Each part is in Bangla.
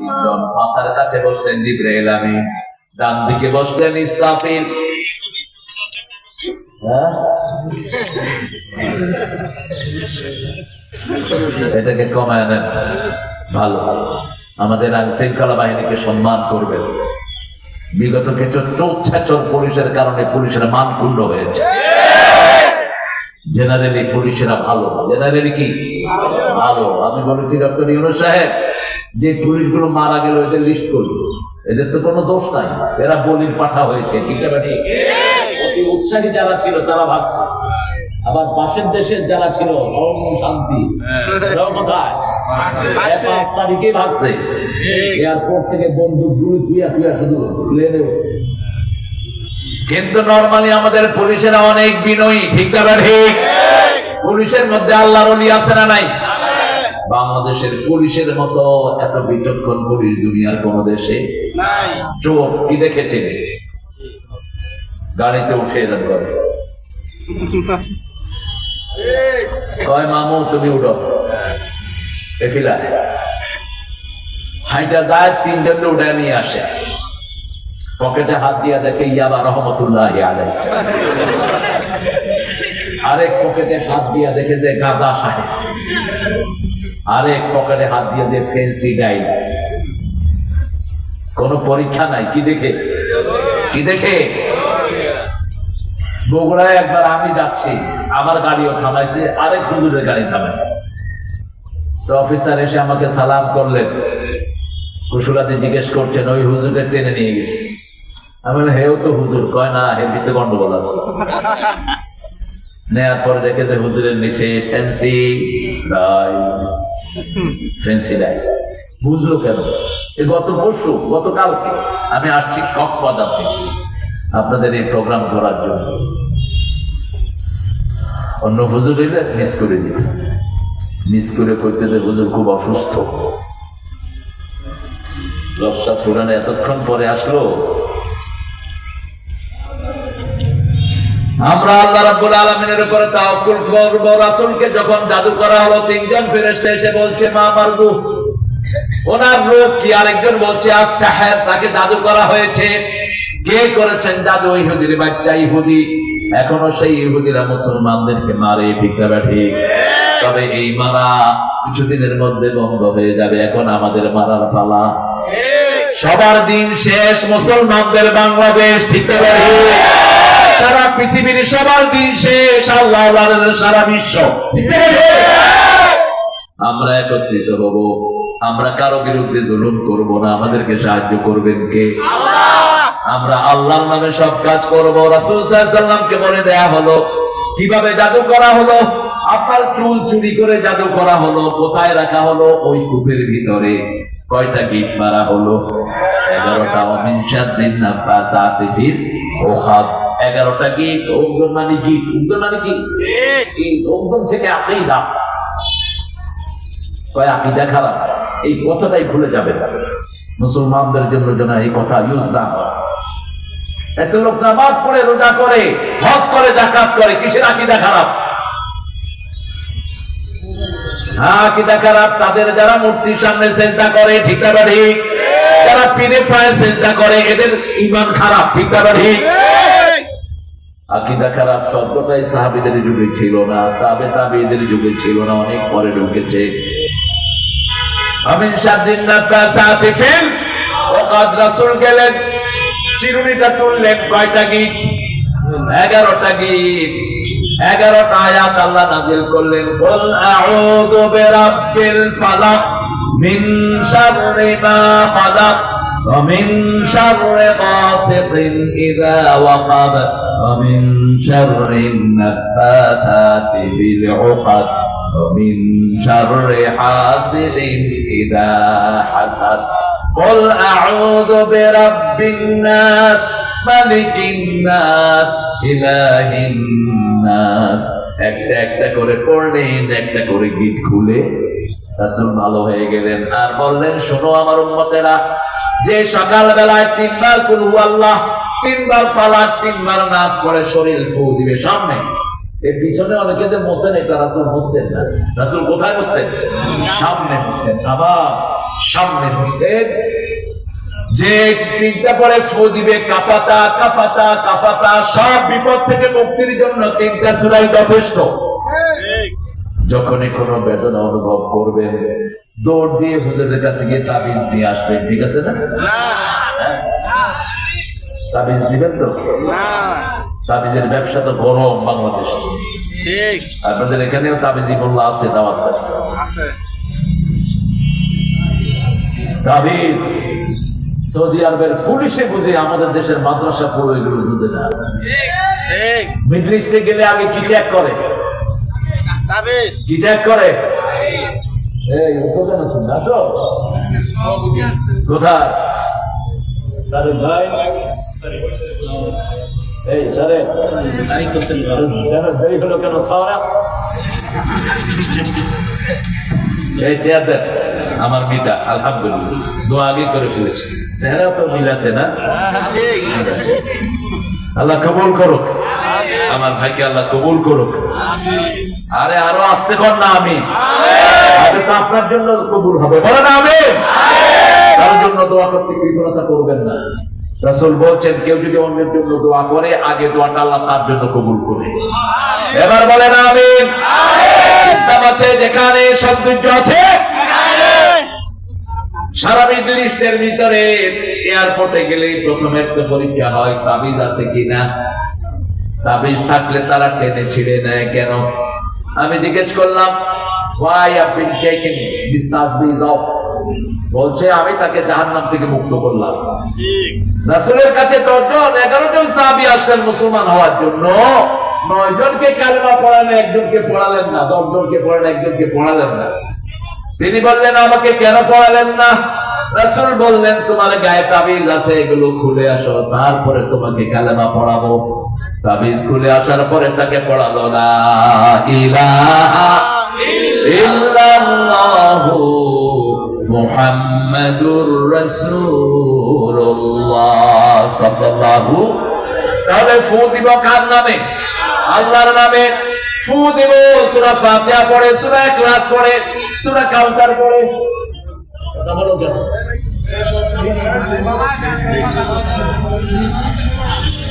তিনজন, মাথার কাছে বসলেন জিবরাইল আমিন, ডান দিকে বসলেন ইসরাফিল। এটাকে কমায় নেন, ভালো ভালো। আমাদের আইন শৃঙ্খলা বাহিনীকে সম্মান করবেন। বিগত কিছু চোর পুলিশের কারণে পুলিশের মান ক্ষুণ্ণ হয়েছে। জেনারেলি পুলিশেরা ভালো, জেনারেলি কি ভালো। আমি বলেছি ডক্টর ইউনূস সাহেব, যে পুলিশগুলো মারা গেল এদের লিস্ট করলো, এদের তো কোনো দোষ নাই, এরা বলির পাঠা হয়েছে। ঠিক আছে, অতি উৎসাহী যারা ছিল তারা ভাবছে, আবার পাশের দেশের যারা ছিল শান্তি কোথায় 5 তারিখে ভাবছে, এয়ারপোর্ট থেকে বন্দুক গুলি থুইয়া থুইয়া শুধু প্লেনে উঠছে। কিন্তু নরমালি আমাদের পুলিশেরা অনেক বিনয়ী। ঠিক না ঠিক? পুলিশের মধ্যে আল্লাহর ওলি আছে না নাই? বাংলাদেশের পুলিশের মতো এত বিচক্ষণ পুলিশ দুনিয়ার কোন দেশে নাই। চোখ কি দেখেছে, গাড়িতে উঠে যাবে, কয় মামু তুমি উঠো, এফিলা হাইটা যায়, তিনজন উঠে নিয়ে আসে, পকেটে হাত দিয়া দেখে ইয়াবা রহমতুল্লাহ আলাইহি, আরেক পকেটে হাত দিয়া দেখে যে গাজা সাহেব, আরেক পকেটে হাত দিয়ে যে ফেন্সি ডাই। কোন পরীক্ষা নাই। কি দেখে? কি দেখে? বগুড়ায় একবার আমি যাচ্ছি, আমার গাড়িও থামাইছে, আরেক হুজুরের গাড়ি থামাইছে। তো অফিসার এসে আমাকে সালাম করলেন, কুশলাতে জিজ্ঞেস করছেন ওই হুজুরকে টেনে নিয়ে গেছি। আমি বললাম হেও তো হুজুর। কয় না, হে ভিতরে গন্ডগোল আছে। নেয়ার পরে দেখে যে হুজুরের নিচে ফেন্সি ডাই। বুঝলো কেন? গতকালকে আমি আসছি কক্সবাজার থেকে আপনাদের এই প্রোগ্রাম করার জন্য। অন্য হুজুর এলে মিস করে দিত, মিস করে কইতে যে হুজুর খুব অসুস্থ, লোকটা সুরানে এতক্ষণ পরে আসলো। আমরা আল্লাহ রাব্বুল আলামিনের উপরে তাওয়াক্কুল করব। রাসূলকে যখন জাদু করা হলো, তিনজন ফেরেশতা এসে বলছে মা মারগু, ওনার রূপ কি? আরেকজন বলছে আস-সাহের, তাকে জাদু করা হয়েছে। কে করেছেন জাদু? ইহুদির বাচ্চা ইহুদি। এখনো সেই ইহুদিরা মুসলমানদেরকে মারে। ঠিক না ঠিক? তবে এই মারা কিছুদিনের মধ্যে বন্ধ হয়ে যাবে। এখন আমাদের মারার পালা। সবার দিন শেষ, মুসলমানদের বাংলাদেশ। ঠিক না ঠিক? সারা পৃথিবীর সবার দিন শেষ, আল্লাহ সারা বিশ্ব। আমরা একত্রিত হব, আমরা কারো বিরুদ্ধে জুলুম করব না। আমাদেরকে সাহায্য করবেন কে? আমরা আল্লাহর নামে সব কাজ করব। রাসূল সাল্লাল্লাহু আলাইহি ওয়াসাল্লামকে বলে দেয়া হলো কিভাবে জাদু করা হলো। আপনার চুল চুরি করে জাদু করা হলো। কোথায় রাখা হলো? ওই কূপের ভিতরে। কয়টা গিট মারা হলো? 11টা। ওমিন শাররিন নাফাসাতি ফিল উকাদ। 11টা গিট। উগদন মানে গিট। উগদন মানে কি? এই উগদন থেকে আকীদা। কয় আকীদা খারাপ, এই কথাটাই ভুলে যাবে না। মুসলমানদের জন্য যেন এই কথা ইউজ না হয়। এত লোক নামাজ পড়ে, রোজা করে, হজ করে, যাকাত করে, কিসের আকীদা খারাপ? আকীদা খারাপ তাদের যারা মূর্তির সামনে সিজদা করে। ঠিক না ঠিক? যারা পীরের পায়ে সিজদা করে, এদের ঈমান খারাপ। ঠিক না ঠিক? আকীদা খারাপ শব্দটাই সাহাবীদের যুগে ছিল না, তাবেঈদের যুগে ছিল না, অনেক পরে ঢুকেছে। আমিন শাররিন নাফাসাতি ফিল উকাদ। রাসূল গেলেন, চিরুনিটা তুললেন। কয়টা গিট? 11টা গিট। 11টা আয়াত আল্লাহ নাযিল করলেন। কুল আউযু বিরাব্বিল ফালাক মিন শাররি মা খালাক ওয়া মিন শাররি গাসিকিন ইযা ওয়াকাব ওয়া মিন শাররিন নাফাসাতি ফিল উকাদ ওয়া মিন শাররি হাসিদিন ইযা হাসাদ। قل أعوذ برب الناس ملك الناس إله الناس। একটা একটা করে পড়লেন, একটা করে গিট খুলে রাসূল ভালো হয়ে গেলেন। আর বললেন, শোনো আমার উম্মতেরা, যে সকাল বেলায় 3 বার কুল হুয়াল্লাহ, 3 বার ফালাক, 3 বার নাস পড়ে শরীর ফু দিবে সামনে। এর পিছনে অনেকে যে বসেন, এটা রাসূল বসতেন না। রাসূল কোথায় বসতেন? সামনে বসতেন। আবার সামনে হোসেন যে তিনটা পরে ফু দিবে কাফাতা কাফাতা কাফাতা, সব বিপদ থেকে মুক্তির জন্য তিনটা সূরাই যথেষ্ট। যখনই কোনো বেদনা অনুভব করবেন দৌড় দিয়ে হুজুরের কাছে গিয়ে তাবিজ নিয়ে আসবেন, ঠিক আছে না? তাবিজ দিবেন তো? তাবিজের ব্যবসা তো গরম বাংলাদেশ। আপনাদের এখানেও তাবিজি মোল্লা আছে, দাওয়াত আছে। তাবিজ সৌদি আরবের পুলিশে বুঝে, আমাদের দেশের মাদ্রাসা পুরো এগুলো বুঝে না। মিডল ইস্টে গেলে আগে কি চেক করে? কি চেক করে? কোথায়? দেরি হলো কেন? খাওয়া আমার মিটা আলহামদুলিল্লাহ দোয়া আগে করে ফেলেছি, চেহারা তো মিল আছে না? আল্লাহ কবুল করুক আমার ভাইকে, আল্লাহ কবুল করুক। আরে আরো আসতে কর না, আমি তো আপনার জন্য কবুল হবে, বলে না আমি তার জন্য দোয়া করতে কৃপণতা করবেন না। রাসূল বলছেন কেউ যদি অন্যের জন্য দোয়া করে আগে দোয়াটা আল্লাহ তার জন্য কবুল করে। এবার বলেন আমিন। ইসলাম আছে যেখানে সৌন্দর্য আছে, সারা মিডল ইস্টের ভিতরে এয়ারপোর্টে গেলে প্রথমে একটা পরীক্ষা হয় তাবিজ আছে কিনা। তাবিজ থাকলে তারা টেনে ছিঁড়ে নেয়। কেন? আমি জিজ্ঞেস করলাম why have been taken this tabiz off? বলছে আমি তাকে জাহান্নাম থেকে মুক্ত করলাম। রাসূলের কাছে 10 জন 11 জন সাহাবী আসলেন মুসলমান হওয়ার জন্য, 9 জনকে কালেমা পড়ালেন, একজনকে পড়ালেন না। 10 জনকে পড়ালেন, একজনকে পড়ালেন না। তিনি বললেন আমাকে কেন পড়ালেন না? রাসূল বললেন তোমার গায়ে তাবিজ আছে, এগুলো খুলে আসো, তারপরে তোমাকে কালেমা পড়াবো। তাবিজ খুলে আসার পরে তাকে পড়ালো লা ইলাহা ইল্লাল্লাহু মুহাম্মাদুর রাসূলুল্লাহ সাল্লাল্লাহু। তাহলে ফু দিব কার নামে? আল্লাহর নামে। ফু দিব সূরা ফাতিহা পড়ে, সূরা ইখলাস পড়ে, সূরা কাউসার পড়ে। কথা বলো কেন?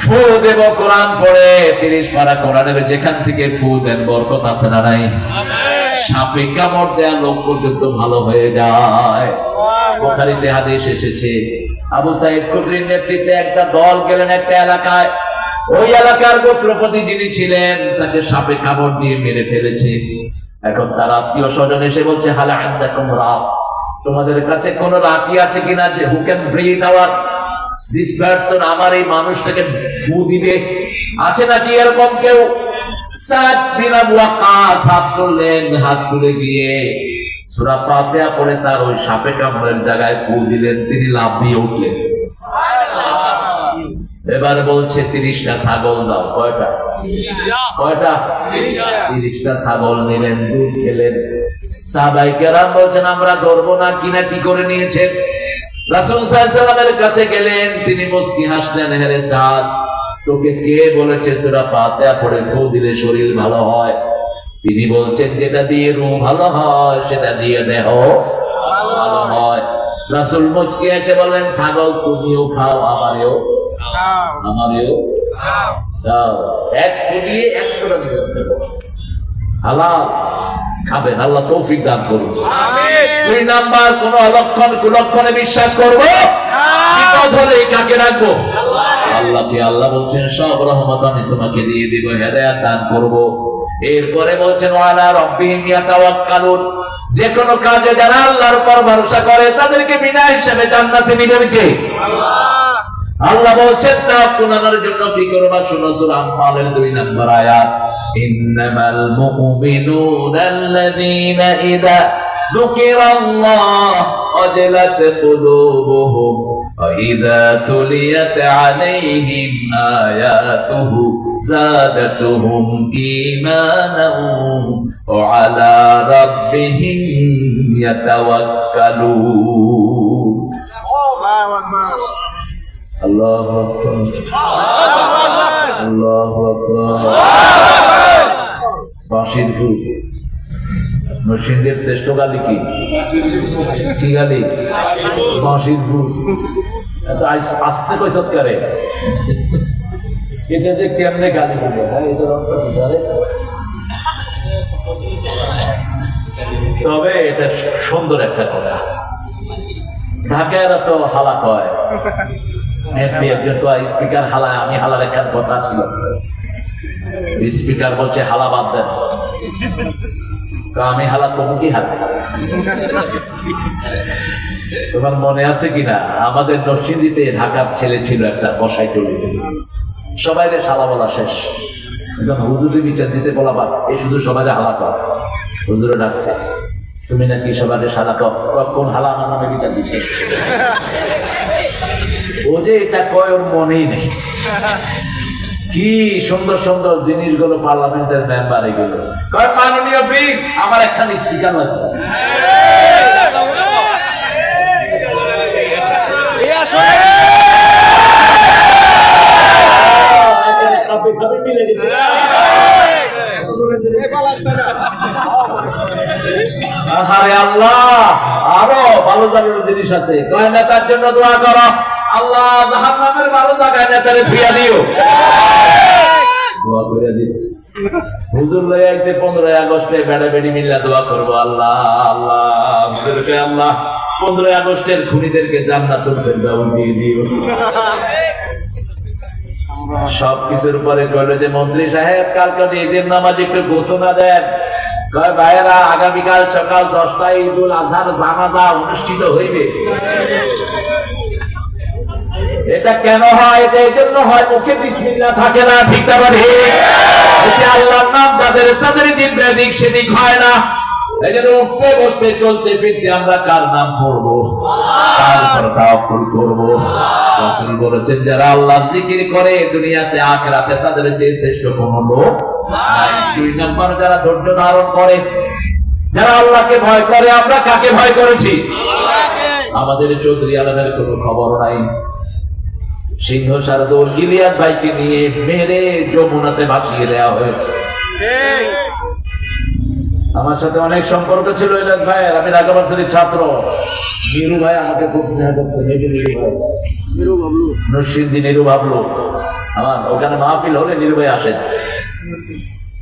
ফু দেব কোরআন পড়ে, 30 পারা কোরআনের যেখান থেকে ফু দেন বরকত আছে না নাই? সাপে কামড় দেয়া লোক পর্যন্ত ভালো হয়ে যায়। বুখারীতে হাদিস এসেছে আবু সাঈদ খুদরির নেতৃত্বে একটা দল গেলেন একটা এলাকায়। ওই এলাকার গোত্রপতি যিনি ছিলেন তাকে সাপে কামড় দিয়ে মেরে ফেলেছে। এখন তার আত্মীয় স্বজন এসে বলছে হালা আনদাকুম রাব, তোমাদের কাছে কোন রাখি আছে কিনা যে who can breathe our this person, আমার এই মানুষটাকে ফু দিবে? আছে নাকি এরকম কেউ? সাদ বিন ওয়াকাস হাত তুললেন, হাত তুলে গিয়ে সূরা ফাতিহা পড়ে তার ওই সাপে কামড়ের জায়গায় ফু দিলেন, তিনি লাফ দিয়ে উঠলেন। এবার বলছে 30টা ছাগল দাও। কয়টা? 30টা ছাগল নিলেন, দুধ খেলেন। সাহাবায়ে কেরাম বলছেন আমরা ধরবো না, কিনা কি করে নিয়েছেন? রাসূল সাল্লাল্লাহু আলাইহি ওয়াসাল্লামের কাছে গেলেন, তিনি মুস্কি হাসলেন, হেরে সাদ তোকে কে বলেছে সূরা ফাতিহা পড়ে ফু দিলে শরীর ভালো হয়? তিনি বলছেন যেটা দিয়ে রূহ ভালো হয় সেটা দিয়ে দেহ ভালো হয়। রাসূল মুস্কি হেসে বললেন ছাগল তুমিও খাও, আমারেও দাও। এক ফু দিয়ে 100টা দিবেন, হালাল খাবেন, আল্লাহ তৌফিক দান করুন। 2 নাম্বার, কোন অলক্ষণ কুলক্ষণে বিশ্বাস করবো, বিপদ হলে কাকে রাখবো? আল্লাহকে। আল্লাহ বলছেন সব রহমত আমি তোমাকে দিয়ে দিব, হেদায়েত দান করব। এরপরে বলছেন ওয়ালা রাব্বিহিম ইয়াতাওয়াক্কালুন, যে কোনো কাজে যারা আল্লাহর উপর ভরসা করে তাদেরকে বিনা হিসাবে জান্নাতে নিবেন কে? আল্লাহ বলছেন তাওয়াক্কুলের জন্য কি করবা? শুনো সূরা আনফালের 2 নম্বর আয়াত, ইন্নামাল মুমিনুনা আল্লাযীনা ইযা যুকিরাল্লাহ ওয়াজিলাত কুলুবুহুম ওয়া ইযা তুলিয়াত আলাইহিম আয়াতুহু যাদাতুহুম ঈমানান ওয়া আলা রাব্বিহিম ইয়াতাওয়াক্কালুন। আল্লাহু আকবার, আল্লাহু আকবার। বাঁশির ফুল নরসিংদীর শ্রেষ্ঠ গালি কি? কি গালি? বাঁশির ফুল। এত আস্তে কই সৎকারে এটা যে কেমনে গালি বলবে, হ্যাঁ এটার অর্থ বুঝারে। তবে এটা সুন্দর একটা কথা। ঢাকায়রা তো হালা কয়, এমপি একজন তো স্পিকার হালায়, আমি হালার একখান কথা ছিল, স্পিকার বলছে হালা বাদ দেন, আমি হালা কমু কি হালা। তোমার মনে আছে কিনা আমাদের নরসিংদীতে ঢাকার ছেলে ছিল একটা কসাই টলি, সবাই শালা বলা শেষ, হুজুরে বিচার দিছে বলাবা এই শুধু সবাই হালা কর। হুজুরে ডাকছে, তুমি নাকি সবাই সাদা কর, কোন হালা আমার নামে বিচার দিচ্ছে? ও যে এটা কয় ওর মনেই নেই। কি সুন্দর সুন্দর জিনিসগুলো পার্লামেন্টের মেম্বার এগুলো কয়, মাননীয় প্লিজ আমার একখান স্পিকার লাগবে। আরে আল্লাহ, আরো ভালো জায়গার জিনিস আছে, কয় নেতার জন্য দোয়া করো, আল্লাহ জাহান্নামের ভালো জায়গায় নেতারে ফিরিয়ে দিও। দোয়া করে দিস। হুজুর লয়ে আইছে 15 আগস্টে বেড়া বেড়ি মিল্লা দোয়া করবো, আল্লাহ আল্লাহ আল্লাহ 15 আগস্টের খুনিদেরকে জান্নাতুল ফেরদাউস দিয়ে দিও। সবকিছুর উপরে কইলো যে মন্ত্রী সাহেব কালকে ঈদের নামাজ একটু ঘোষণা দেন। কয় ভাইয়েরা আগামীকাল সকাল 10টায় ঈদুল আজহার জানাজা অনুষ্ঠিত হইবে। এটা কেন হয়? এটা এই জন্য হয় মুখে বিসমিল্লাহ থাকে না, ঠিক না? আল্লাহর নাম যাদের তাদের দিন বেদিক সেদিক হয় না। এই জন্য উঠতে বসতে চলতে ফিরতে আমরা কার নাম পড়বো, কার উপর তাওয়াক্কুল করবো। রাসূল বলেছেন যারা আল্লাহর জিকির করে দুনিয়াতে আখিরাতে তাদের চেয়ে শ্রেষ্ঠ কোনো লোক নাই। 2 নম্বর যারা ধৈর্য ধারণ করে, যারা আল্লাহকে ভয় করে। আমরা কাকে ভয় করেছি? আমাদের চৌধুরী আলমের কোনো খবর নাই। সিংহ শারদুল ইলিয়াস ভাইকে নিয়ে মেরে যমুনাতে ভাসিয়ে দেওয়া হয়েছে। আমার সাথে অনেক সম্পর্ক ছিল ইলিয়াস ভাইয়ের, আমি ঢাকা ভার্সিটির ছাত্র। নিরু ভাই আমাকে খুব স্নেহ করতেন, নরসিংদী নিরু ভাবলো আমার ওখানে মাহফিল হলে নিরু ভাই আসেন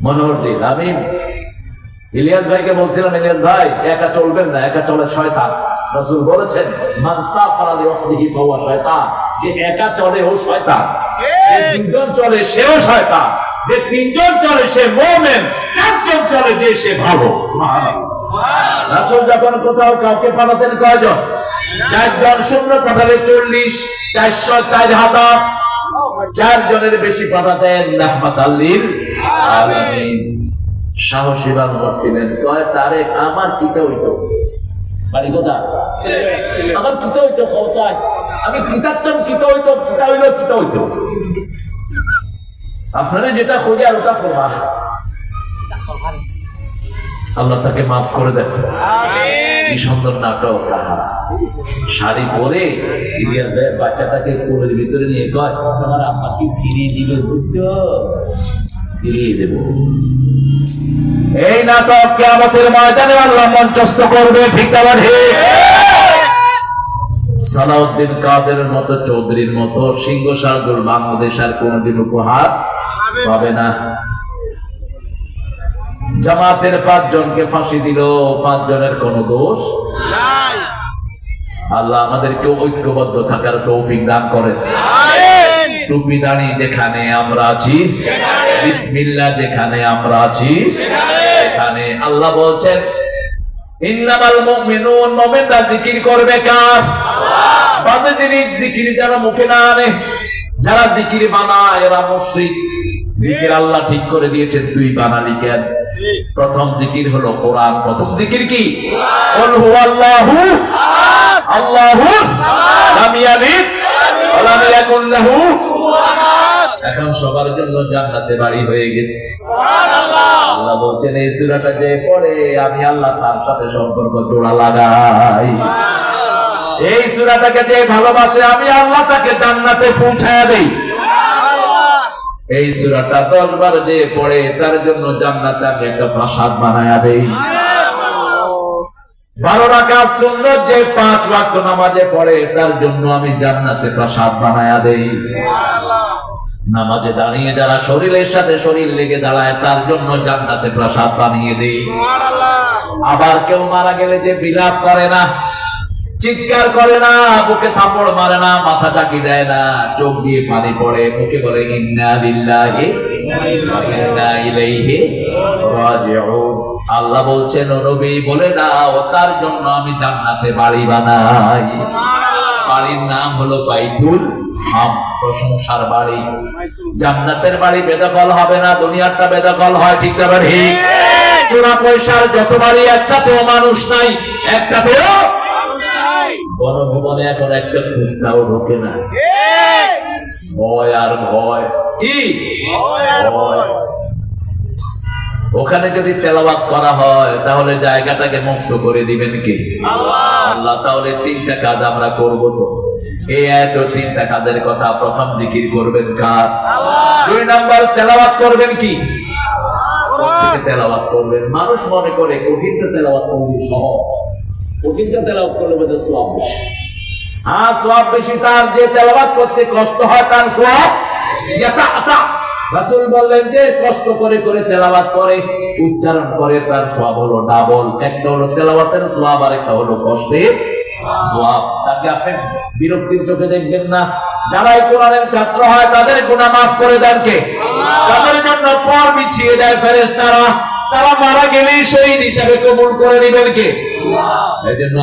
মনোহর দিন। আমি ইলিয়াস ভাইকে বলছিলাম, ইলিয়াস ভাই একা চলবেন না, একা চলে শয়তান। রাসূল বলেছেন মান সাফারা লিওয়াহদিহি ফাহুয়া শয়তান, যে একা চলে ও শয়তান, যে 2 জন চলে সেও শয়তান, যে 3 জন চলে সে মুমিন, 4 জন চলে যে সে ভালো। সুবহানাল্লাহ। রাসূল যখন কোথাও কাউকে পাঠাতেন কয়জন? 4 জন। শূন্য পাঠালে 40, 404,000। 4 জনের বেশি পাঠাতেন রাহমাতাল লিল আলামিন। সাহসী বান্দর ছিলেন। কয় তারেক আমার কিতা হইতো, বাড়ি কোথা? আমার কিতা হইতো খোসায়, আমি কিতাবতাম কিতা হইতো, কিতা হইলো কিতা হইতো। আপনারা যেটা খোঁজে আর ওটা করবা। আল্লাহ তাকে মাফ করে দেন। কি সুন্দর নাটক। শাড়ি পরে ইলিয়াস ভাই বাচ্চাটাকে কোলের ভিতরে নিয়ে কয় তোমার আম্মাকে ফিরিয়ে দিবে, বুঝছো? ফিরিয়ে দেব। এই নাটক কিয়ামতের ময়দানে আল্লাহ মঞ্চস্থ করবে, ঠিক না? ঠিক। সালাউদ্দিন কাদেরের মতো, চৌধুরীর মতো সিংহ শারদুল বাংলাদেশ আর কোনদিন উপহার পাবে না। জামাতের 5 জনকে ফাঁসি দিল, 5 জনের কোনো দোষ নাই। আল্লাহ আমাদেরকে ঐক্যবদ্ধ থাকার তৌফিক দান করেন। টুপি দাঁড়ি যেখানে আমরা আছি, বিসমিল্লাহ যেখানে আমরা আছি সেখানে। আল্লাহ বলছেন ইন্নামাল মুমিনুন, মুমিনরা জিকির করবে কার? বাজে জিনিস জিকির যারা মুখে না আনে, যারা জিকির বানায় এরা মুশরিক। জিকির আল্লাহ ঠিক করে দিয়েছেন, তুই বানালি কেন? প্রথম জিকির হলো কোরআন। প্রথম জিকির কি? কুল হুয়াল্লাহু আহাদ, আল্লাহুস লাম ইয়ালিদ ওয়া লাম ইয়াকুল লাহু কুফুওয়ান আহাদ। এখন সবার জন্য জান্নাতে বাড়ি হয়ে গেছে। সুবহানাল্লাহ। আল্লাহ বলছেন এই সূরাটা যে পড়ে আমি আল্লাহ তার সাথে সম্পর্ক জোড়া লাগাই। এই সূরাটাকে যে ভালোবাসে আমি আল্লাহ তাকে জান্নাতে পৌঁছায়া দেই। এই সূরাটা 10 বার যে পড়ে তার জন্য জান্নাতে আমি একটা প্রাসাদ বানায়া দেই। 12 রাকাত সুন্নাত যে 5 ওয়াক্ত নামাজে পড়ে তার জন্য আমি জান্নাতে প্রাসাদ বানায়া দেই। নামাজে দাঁড়িয়ে যারা শরীরের সাথে শরীর লেগে দাঁড়ায় তার জন্য জান্নাতে প্রাসাদ বানিয়ে দেই। আবার কেউ মারা গেলে যে বিলাপ করে না, চিৎকার করে না, বুকে থাপড় মারে না, মাথা চাকি দেয় না, চোখ দিয়ে পানি পড়ে, মুখে বলে ইন্না লিল্লাহি ওয়া ইন্না ইলাইহি রাজিউন। আল্লাহ বলছেন ও নবী বলে দাও তার জন্য আমি জান্নাতে বাড়ি বানাই। বাড়ির নাম হলো বাইতুল হাম, প্রশংসার বাড়ি। জান্নাতের বাড়ি বেদখল হবে না, দুনিয়ারটা বেদখল হয়, ঠিক না ঠিক? চোরা পয়সার যত বাড়ি একটাতেও মানুষ নাই, একটাতেও গণভবনে এখন একটা কুত্তাও ঢোকে না। ভয় আর ভয়, কি ভয়। ওখানে যদি তেলাওয়াত করা হয় তাহলে জায়গাটাকে মুক্ত করে দিবেন কি আল্লাহ। তাহলে 3টা কাজ আমরা করব। তো এই এত 3টা কাজের কথা। প্রথম জিকির করবেন কার? 2 নাম্বার তেলাওয়াত করবেন কি? তেলাওয়াত করবেন। মানুষ মনে করে কঠিনটা তেলাওয়াত করলে সহজ, কঠিনটা তেলাওয়াত করলে বোধ হয় সওয়াব বেশি। হ্যাঁ, সওয়াব বেশি। তার যে তেলাওয়াত করতে কষ্ট হয় তার সওয়াব ইয়াতা। রাসূল বললেন যে কষ্ট করে করে তেলাওয়াত করে, উচ্চারণ করে, তার সওয়াব হলো ডাবল। একটা হলো তেলাওয়াতের সওয়াব আর একটা হলো কষ্টের সওয়াব। তাকে আপনি বিরক্তির চোখে দেখবেন না। যারা এই কোরআনের ছাত্র হয় তাদের গুনাহ মাফ করে দেন কে? আল্লাহ। তাদের জন্য পর বিছিয়ে দেয় ফেরেশতারা। তারা মারা গেলেই শহীদ হিসেবে কবুল করে নেবেন কে? আল্লাহ। এজন্য